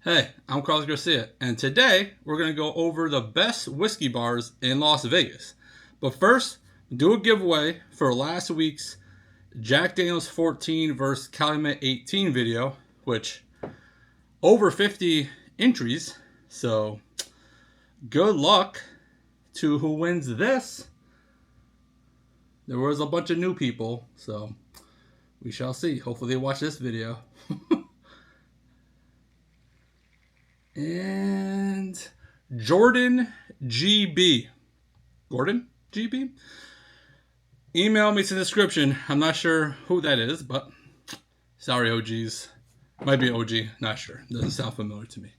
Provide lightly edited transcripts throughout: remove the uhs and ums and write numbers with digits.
Hey, I'm Carlos Garcia, and today we're going to go over the best whiskey bars in Las Vegas. But first, do a giveaway for last week's Jack Daniels 14 versus Calumet 18 video, which over 50 entries. So good luck to who wins this. There was a bunch of new people, so we shall see. Hopefully they watch this video. And Jordan GB. Gordon GB? Email me to the description. I'm not sure who that is, but sorry, OGs. Might be OG, not sure. Doesn't sound familiar to me.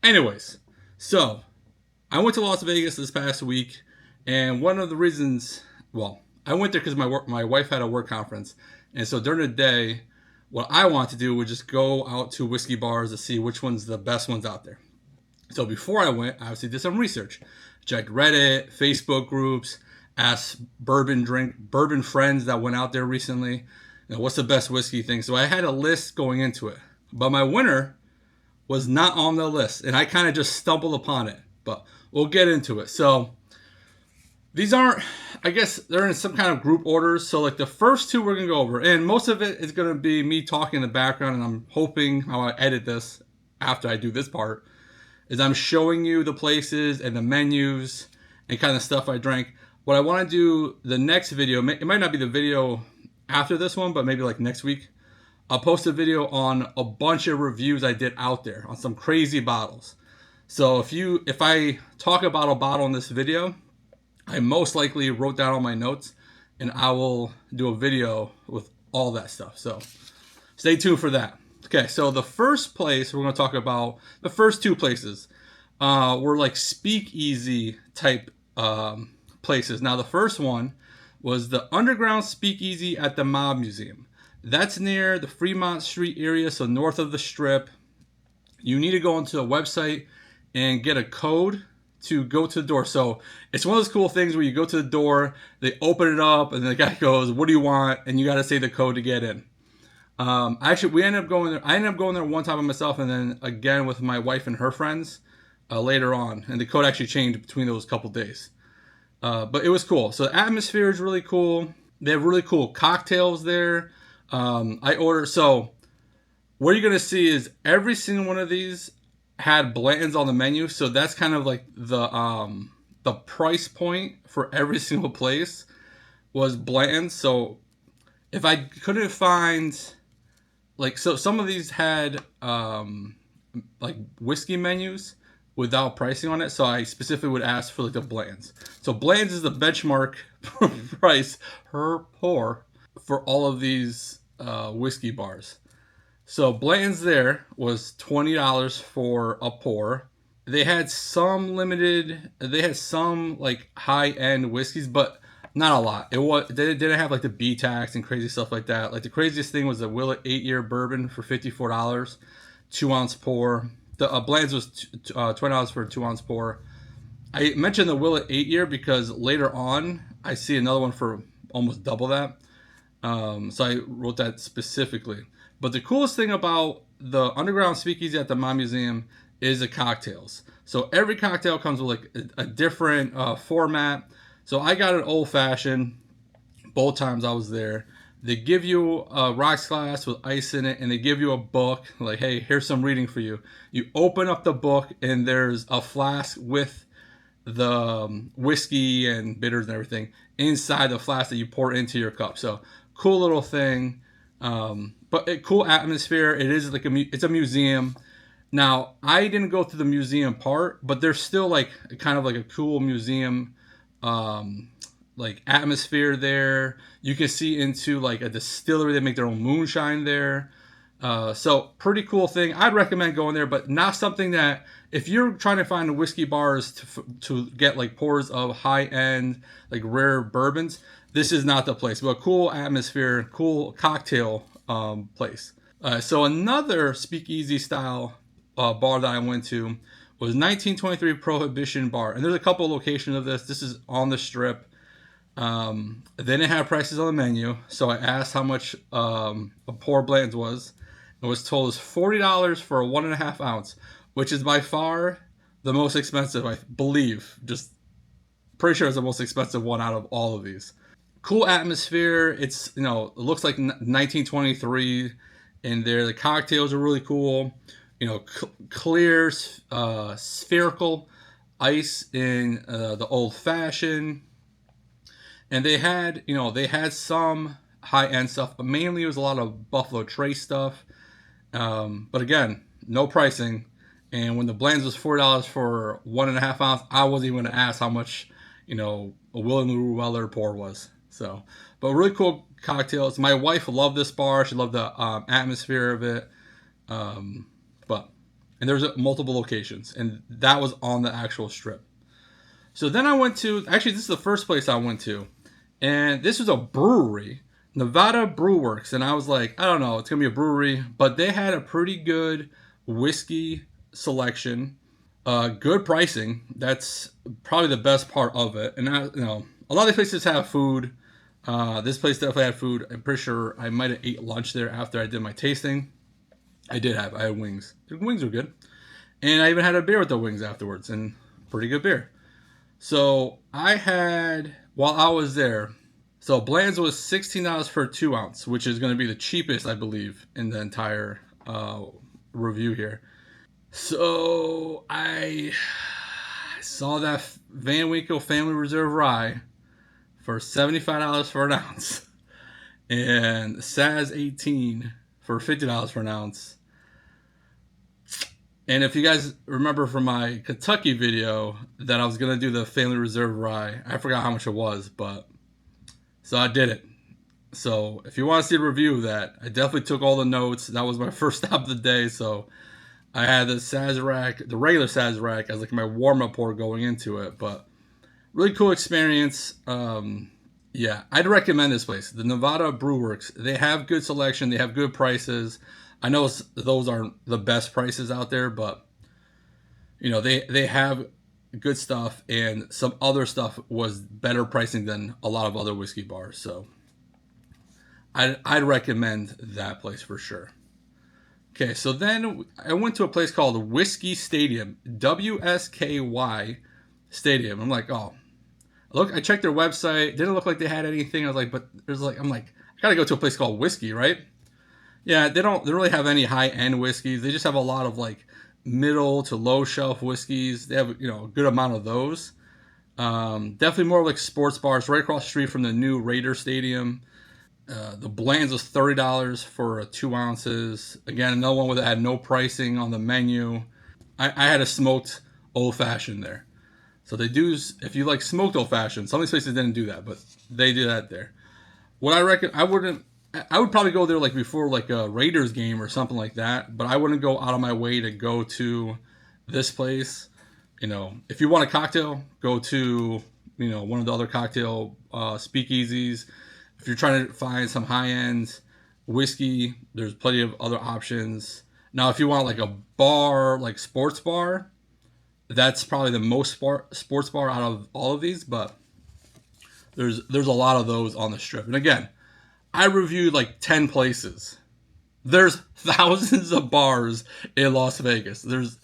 Anyways, so I went to Las Vegas this past week, and one of the reasons, well, I went there because my wife had a work conference, and so during the day, what I wanted to do was just go out to whiskey bars to see which one's the best ones out there. So before I went, I obviously did some research. Checked Reddit, Facebook groups, asked bourbon friends that went out there recently, what's the best whiskey thing. So I had a list going into it. But my winner was not on the list, and I kind of just stumbled upon it. But we'll get into it. So these aren't, I guess they're in some kind of group orders. So like the first two we're going to go over. And most of it is going to be me talking in the background. And I'm hoping how I edit this after I do this part is I'm showing you the places and the menus and kind of stuff I drank. What I want to do the next video, it might not be the video after this one, but maybe like next week. I'll post a video on a bunch of reviews I did out there on some crazy bottles. So if I talk about a bottle in this video, I most likely wrote down all my notes, and I will do a video with all that stuff. So stay tuned for that. Okay, so the first place we're going to talk about, the first two places were like speakeasy type places. Now the first one was the underground speakeasy at the Mob Museum. That's near the Fremont Street area, so north of the Strip. You need to go onto a website and get a code to go to the door. So it's one of those cool things where you go to the door, they open it up, and the guy goes, "What do you want?" And you got to say the code to get in. Actually, we ended up going there. I ended up going there one time by myself, and then again with my wife and her friends later on. And the code actually changed between those couple days. But it was cool. So the atmosphere is really cool. They have really cool cocktails there. I ordered. So what you're gonna see is every single one of these had Blanton's on the menu, so that's kind of like the price point for every single place was Blanton's. So if I couldn't find, like, so some of these had like whiskey menus without pricing on it, so I specifically would ask for like the Blanton's. So Blanton's is the benchmark price per pour for all of these whiskey bars. So Blanton's there was $20 for a pour. They had some like high-end whiskeys, but not a lot. They didn't have like the B tax and crazy stuff like that. Like the craziest thing was the Willet 8-year bourbon for $54, 2-ounce pour. The Blanton's was $20 for a 2-ounce pour. I mentioned the Willet 8-year because later on I see another one for almost double that. So I wrote that specifically. But the coolest thing about the underground speakeasy at the Mob Museum is the cocktails. So every cocktail comes with like a different format. So I got an old fashioned both times I was there. They give you a rocks glass with ice in it, and they give you a book like, hey, here's some reading for you. You open up the book, and there's a flask with the whiskey and bitters and everything inside the flask that you pour into your cup. So cool little thing. But a cool atmosphere. It is like it's a museum. Now, I didn't go through the museum part, but there's still like kind of like a cool museum like atmosphere there. You can see into like a distillery. They make their own moonshine there. So pretty cool thing. I'd recommend going there, but not something that if you're trying to find whiskey bars to get like pours of high-end like rare bourbons, this is not the place. But cool atmosphere, cool cocktail place. So another speakeasy style bar that I went to was 1923 Prohibition Bar. And there's a couple of locations of this. This is on the Strip. They didn't have prices on the menu, so I asked how much a pour Blanton's was. I was told is $40 for a 1.5 ounce, which is by far the most expensive, I believe. Just pretty sure it's the most expensive one out of all of these. Cool atmosphere. It's, it looks like 1923 in there. The cocktails are really cool. Clear, spherical ice in the old fashioned. And they had some high end stuff, but mainly it was a lot of Buffalo Trace stuff. But again, no pricing. And when the blends was $4 for 1.5 ounce, I wasn't even going to ask how much, a William Weller pour was. So, but really cool cocktails. My wife loved this bar. She loved the atmosphere of it. And there's multiple locations, and that was on the actual strip. So then I went to, actually, this is the first place I went to, and this was a brewery, Nevada Brew Works, and I was like, I don't know, it's gonna be a brewery, but they had a pretty good whiskey selection, good pricing. That's probably the best part of it. And a lot of these places have food. This place definitely had food. I'm pretty sure I might have ate lunch there after I did my tasting. I had wings. The wings were good. And I even had a beer with the wings afterwards, and pretty good beer. So I had, while I was there, so Bland's was $16 for a 2 ounce, which is going to be the cheapest, I believe, in the entire review here. So I saw that Van Winkle Family Reserve Rye for $75 for an ounce, and Saz 18 for $50 for an ounce. And if you guys remember from my Kentucky video that I was going to do the Family Reserve Rye, I forgot how much it was, but so I did it. So if you want to see a review of that, I definitely took all the notes. That was my first stop of the day. So I had the Sazerac, the regular Sazerac, as like my warm-up pour going into it. But really cool experience. Yeah, I'd recommend this place, the Nevada Brew Works. They have good selection. They have good prices. I know those aren't the best prices out there, but they have good stuff, and some other stuff was better pricing than a lot of other whiskey bars. So I'd recommend that place for sure. Okay, so then I went to a place called Whiskey Stadium, WSKY Stadium. I'm like, oh, look, I checked their website. Didn't look like they had anything. I was like, but I'm like, I gotta go to a place called Whiskey, right? Yeah, they don't really have any high-end whiskeys. They just have a lot of like middle to low shelf whiskeys. They have a good amount of those. Definitely more like sports bars right across the street from the new Raider Stadium. The Bland's was $30 for 2 ounces. Again, another one that had no pricing on the menu. I had a smoked old fashioned there. So they do, if you like smoked old fashioned, some of these places didn't do that, but they do that there. What I reckon, I would probably go there like before like a Raiders game or something like that, but I wouldn't go out of my way to go to this place. If you want a cocktail, go to, one of the other cocktail speakeasies. If you're trying to find some high-end whiskey, there's plenty of other options. Now, if you want like a bar, like sports bar, that's probably the most sports bar out of all of these, but there's a lot of those on the strip. And again, I reviewed like 10 places. There's thousands of bars in Las Vegas. There's,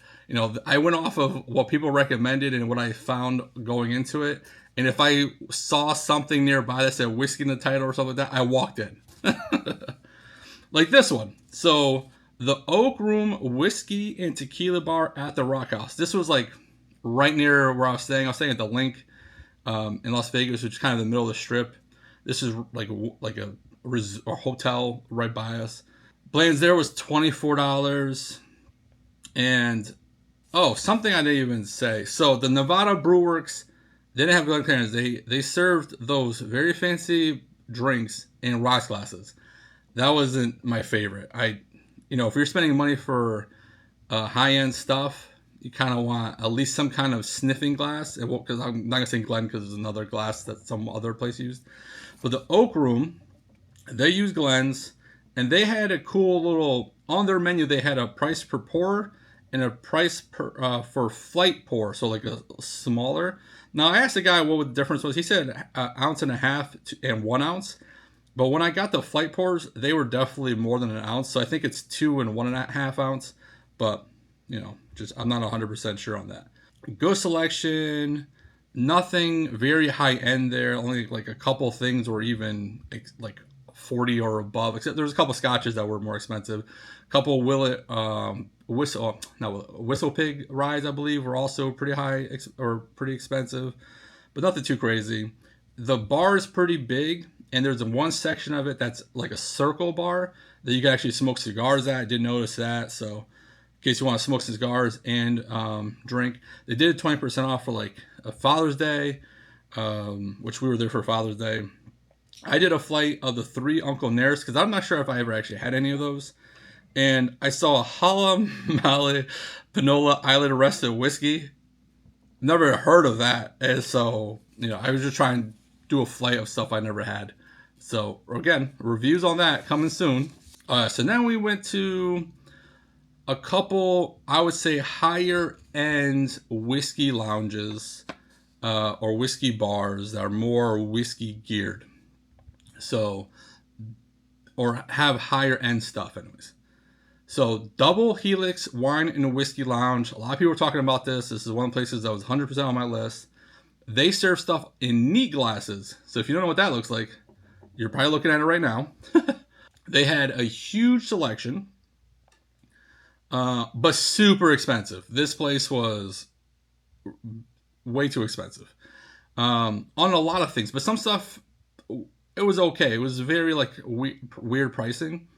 I went off of what people recommended and what I found going into it. And if I saw something nearby that said whiskey in the title or something like that, I walked in. Like this one. So the Oak Room Whiskey and Tequila Bar at the Rock House. This was like right near where I was staying. I was staying at the Link in Las Vegas, which is kind of the middle of the strip. This is like a hotel right by us. Bland's there was $24. And something I didn't even say. So the Nevada Brew Works, they didn't have Glencairns. They served those very fancy drinks in rocks glasses. That wasn't my favorite. If you're spending money for high-end stuff, you kind of want at least some kind of sniffing glass. Because I'm not gonna say Glen because there's another glass that some other place used. But the Oak Room, they used Glens, and they had a cool little, on their menu, they had a price per pour and a price for flight pour, so like a smaller. Now, I asked the guy what the difference was. He said 1.5 ounces and 1 ounce. But when I got the flight pours, they were definitely more than an ounce. So I think it's 2 and 1.5 ounce. But, just I'm not 100% sure on that. Good selection. Nothing very high end there. Only like a couple things were even like 40 or above. Except there's a couple scotches that were more expensive. A couple Whistle Pig ryes, I believe, were also pretty high or pretty expensive, but nothing too crazy. The bar is pretty big, and there's one section of it that's like a circle bar that you can actually smoke cigars at. I did notice that, so in case you want to smoke cigars and drink, they did 20% off for like a Father's Day, which we were there for Father's Day. I did a flight of the 3 Uncle Nares because I'm not sure if I ever actually had any of those. And I saw a Hala Male Panola Island Arrested Whiskey. Never heard of that. And so, I was just trying to do a flight of stuff I never had. So, again, reviews on that coming soon. So then we went to a couple, I would say, higher end whiskey lounges or whiskey bars that are more whiskey geared. So, or have higher end stuff anyways. So, Double Helix Wine and Whiskey Lounge. A lot of people were talking about this. This is one of the places that was 100% on my list. They serve stuff in neat glasses. So, if you don't know what that looks like, you're probably looking at it right now. They had a huge selection, but super expensive. This place was way too expensive on a lot of things. But some stuff, it was okay. It was very like weird pricing.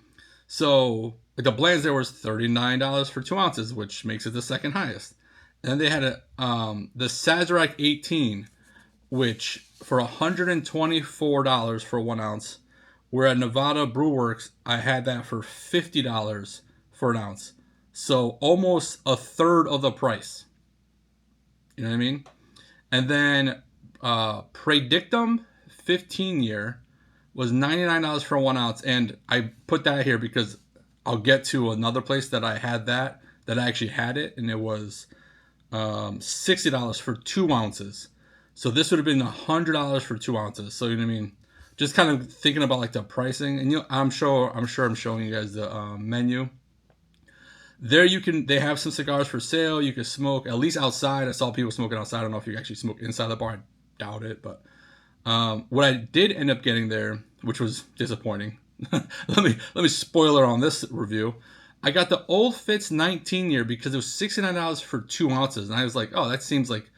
So the blends there was $39 for 2 ounces, which makes it the second highest. And then they had the Sazerac 18, which for $124 for 1 ounce. Where at Nevada Brew Works, I had that for $50 for an ounce. So almost a third of the price. You know what I mean? And then Predictum 15-year was $99 for 1 ounce. And I put that here because I'll get to another place that I had that I actually had it. And it was $60 for 2 ounces. So this would have been $100 for 2 ounces. So, you know what I mean? Just kind of thinking about like the pricing. And I'm sure I'm showing you guys the menu. There they have some cigars for sale. You can smoke, at least outside. I saw people smoking outside. I don't know if you actually smoke inside the bar. I doubt it. But what I did end up getting there, which was disappointing. let me spoiler on this review. I got the Old Fitz 19-year because it was $69 for 2 ounces. And I was like, oh, that seems like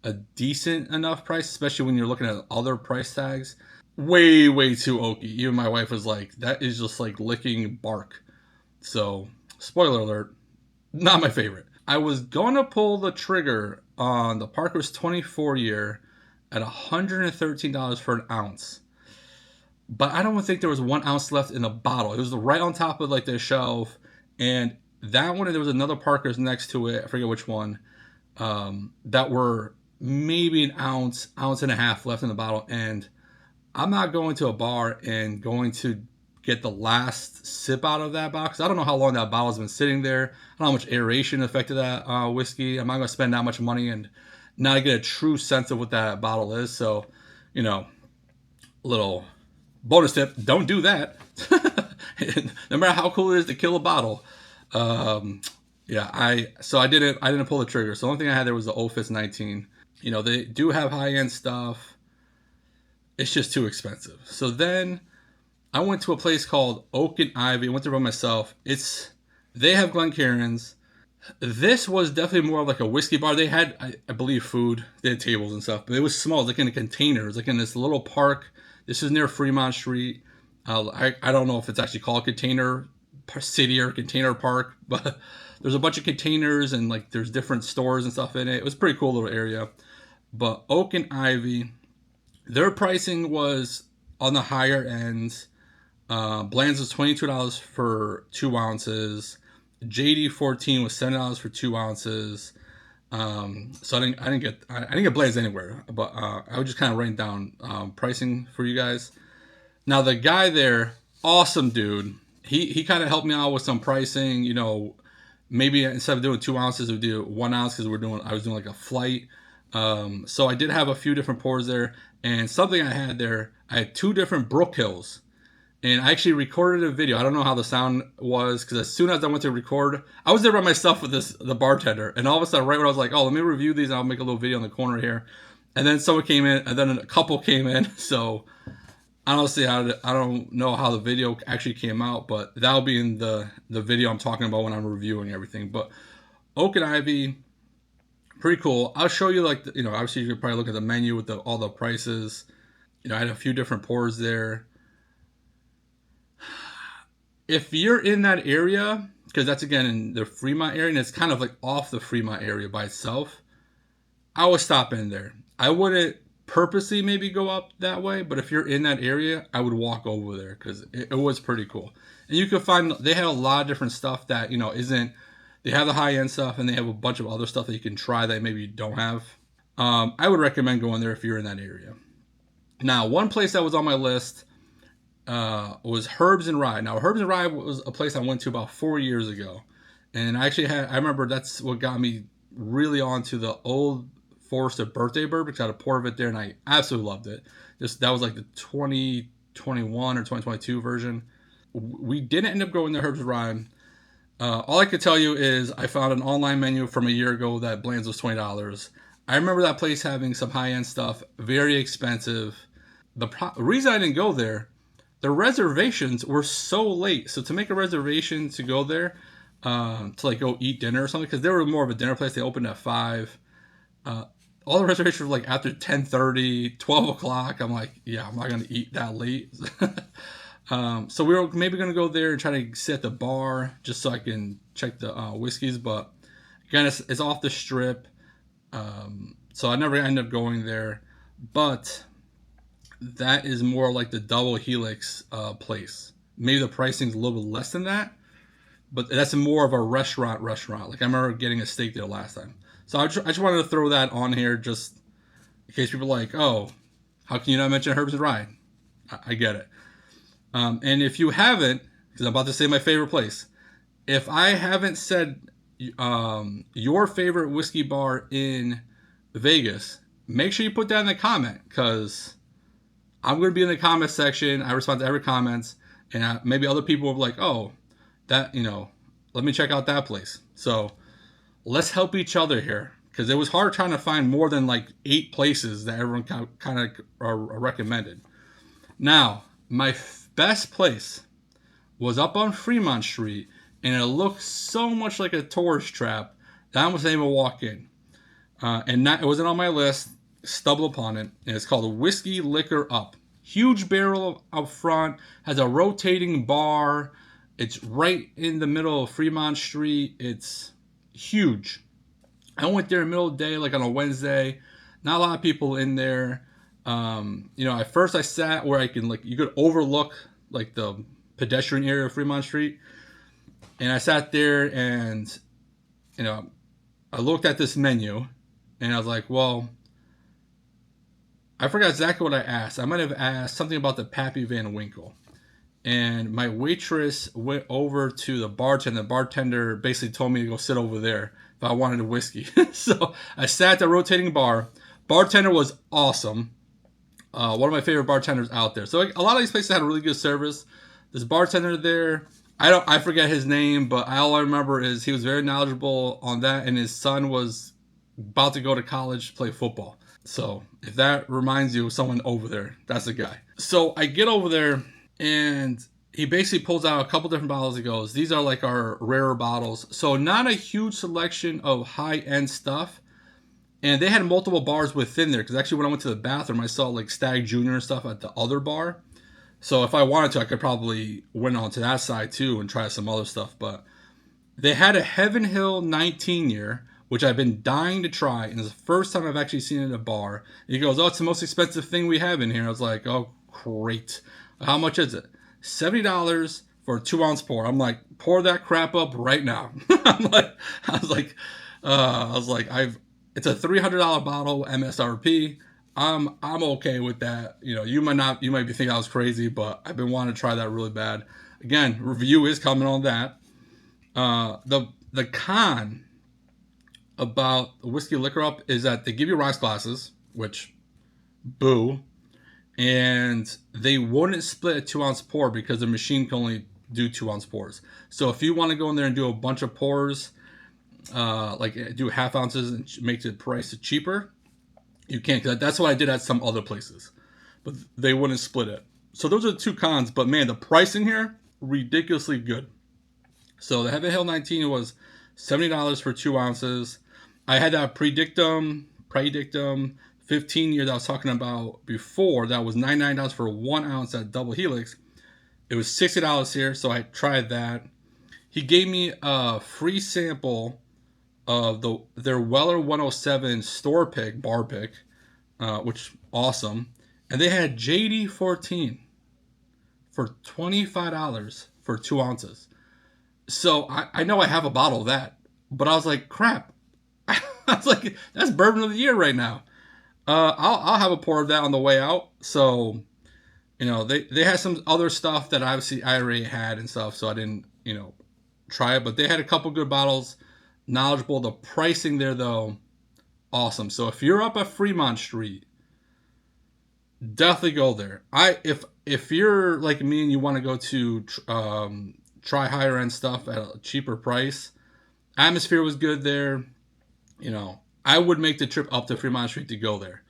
a decent enough price, especially when you're looking at other price tags. Way, way too oaky. Even my wife was like, that is just like licking bark. So, spoiler alert, not my favorite. I was going to pull the trigger on the Parker's 24-year at $113 for an ounce. But I don't think there was 1 ounce left in the bottle. It was right on top of like the shelf. And that one, and there was another Parker's next to it. I forget which one. That were maybe an ounce and a half left in the bottle. And I'm not going to a bar and going to get the last sip out of that box. I don't know how long that bottle's been sitting there. I don't know how much aeration affected that whiskey. I'm not going to spend that much money and not get a true sense of what that bottle is. So, little bonus tip, don't do that. No matter how cool it is to kill a bottle. I didn't pull the trigger. So the only thing I had there was the Old Fitz 19. They do have high-end stuff. It's just too expensive. So then I went to a place called Oak and Ivy. I went there by myself. They have Glencairns. This was definitely more of like a whiskey bar. They had, I believe, food. They had tables and stuff. But it was small. It was like in a container. It was like in this little park. This is near Fremont Street. I don't know if it's actually called Container City or Container Park. But there's a bunch of containers and like there's different stores and stuff in it. It was a pretty cool little area. But Oak and Ivy, their pricing was on the higher end. Bland's was $22 for 2 ounces. JD 14 was $7 for 2 ounces. So I didn't get Bland's anywhere, but I was just kind of writing down pricing for you guys. Now the guy there, awesome dude. He kind of helped me out with some pricing. Maybe instead of doing 2 ounces, we do 1 ounce because I was doing like a flight. So I did have a few different pours there, and something I had there, I had 2 different Brook Hills. And I actually recorded a video. I don't know how the sound was, because as soon as I went to record, I was there by myself with the bartender, and all of a sudden, right when I was like, "Oh, let me review these, and I'll make a little video in the corner here," and then someone came in, and then a couple came in. So I don't know how the video actually came out, but that'll be in the video I'm talking about when I'm reviewing everything. But Oak and Ivy, pretty cool. I'll show you, like, obviously you could probably look at the menu with all the prices. I had a few different pours there. If you're in that area, because that's again in the Fremont area, and it's kind of like off the Fremont area by itself, I would stop in there. I wouldn't purposely maybe go up that way, but if you're in that area, I would walk over there, because it was pretty cool. And you can find, they have a lot of different stuff that, isn't, they have the high-end stuff, and they have a bunch of other stuff that you can try that maybe you don't have. I would recommend going there if you're in that area. Now, one place that was on my list was Herbs and Rye. Now, Herbs and Rye was a place I went to about 4 years ago. And I remember that's what got me really onto the Old Forester birthday bourbon, because I had a pour of it there, and I absolutely loved it. That was like the 2021 or 2022 version. We didn't end up going to Herbs and Rye. All I could tell you is I found an online menu from a year ago that blends was $20. I remember that place having some high-end stuff, very expensive. The reason I didn't go there, the reservations were so late. So to make a reservation to go there, to like go eat dinner or something, because they were more of a dinner place. They opened at 5. All the reservations were like after 10:30, 12 o'clock. I'm like, yeah, I'm not going to eat that late. So we were maybe going to go there and try to sit at the bar just so I can check the whiskeys. But again, it's off the strip. So I never ended up going there. But that is more like the Double Helix place. Maybe the pricing's a little bit less than that, but that's more of a restaurant. Like I remember getting a steak there last time. So I just wanted to throw that on here just in case people are like, oh, how can you not mention Herbs and Rye? I get it. And if you haven't, because I'm about to say my favorite place, if I haven't said your favorite whiskey bar in Vegas, make sure you put that in the comment, because I'm going to be in the comment section. I respond to every comment, and maybe other people will be like, oh, that, let me check out that place. So let's help each other here, because it was hard trying to find more than like 8 places that everyone kind of recommended. Now, my best place was up on Fremont Street, and it looked so much like a tourist trap that I was able to walk in. It wasn't on my list. Stumbled upon it, and it's called Whiskey Liquor Up. Huge barrel up front, has a rotating bar. It's right in the middle of Fremont Street. It's huge. I went there in the middle of the day, like on a Wednesday. Not a lot of people in there. At first I sat where I can, you could overlook like the pedestrian area of Fremont Street. And I sat there and, I looked at this menu and I was like, well, I forgot exactly what I asked. I might have asked something about the Pappy Van Winkle. And my waitress went over to the bartender. The bartender basically told me to go sit over there if I wanted a whiskey. So I sat at the rotating bar. Bartender was awesome. One of my favorite bartenders out there. So a lot of these places had really good service. This bartender there, I forget his name, but all I remember is he was very knowledgeable on that, and his son was about to go to college to play football. So if that reminds you of someone over there, that's the guy. So I get over there, and he basically pulls out a couple different bottles. He goes, these are like our rarer bottles. So not a huge selection of high-end stuff. And they had multiple bars within there, because actually when I went to the bathroom, I saw like Stag Junior and stuff at the other bar. So if I wanted to, I could probably went on to that side too and try some other stuff. But they had a Heaven Hill 19-year, which I've been dying to try, and it's the first time I've actually seen it at a bar. And he goes, oh, it's the most expensive thing we have in here. I was like, oh, great. How much is it? $70 for a 2-ounce pour. I'm like, pour that crap up right now. It's a $300 bottle MSRP. I'm okay with that. You might be thinking I was crazy, but I've been wanting to try that really bad. Again, review is coming on that. The con about Whiskey Liquor Up is that they give you rocks glasses, which, boo. and they wouldn't split a 2-ounce pour because the machine can only do 2-ounce pours. So if you want to go in there and do a bunch of pours, like do half ounces and make the price cheaper, you can't. Cause that's what I did at some other places, but they wouldn't split it. So those are the two cons. But man, the pricing here, ridiculously good. So the Heaven Hill 19 was $70 for 2 ounces. I had that Predictum 15 year that I was talking about before. That was $99 for 1 ounce at Double Helix. It was $60 here, so I tried that. He gave me a free sample of their Weller 107 store pick, bar pick, which awesome. And they had JD 14 for $25 for 2 ounces. So I know I have a bottle of that, but I was like, crap. I was like, that's bourbon of the year right now. I'll have a pour of that on the way out. So, you know, they had some other stuff that obviously I already had and stuff, so I didn't, you know, try it. But they had a couple good bottles, knowledgeable. The pricing there, though, awesome. So if you're up at Fremont Street, definitely go there. If you're like me and you want to go to try higher end stuff at a cheaper price, atmosphere was good there. You know, I would make the trip up to Fremont Street to go there.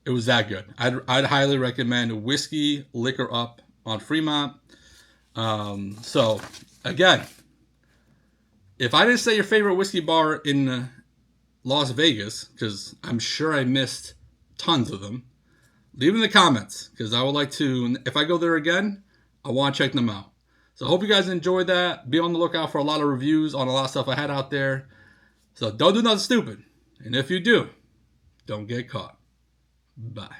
It was that good. I'd highly recommend Whiskey Liquor Up on Fremont. So again, if I didn't say your favorite whiskey bar in Las Vegas, because I'm sure I missed tons of them, leave in the comments, because I would like to, if I go there again, I want to check them out. So I hope you guys enjoyed that. Be on the lookout for a lot of reviews on a lot of stuff I had out there. So don't do nothing stupid. And if you do, don't get caught. Bye.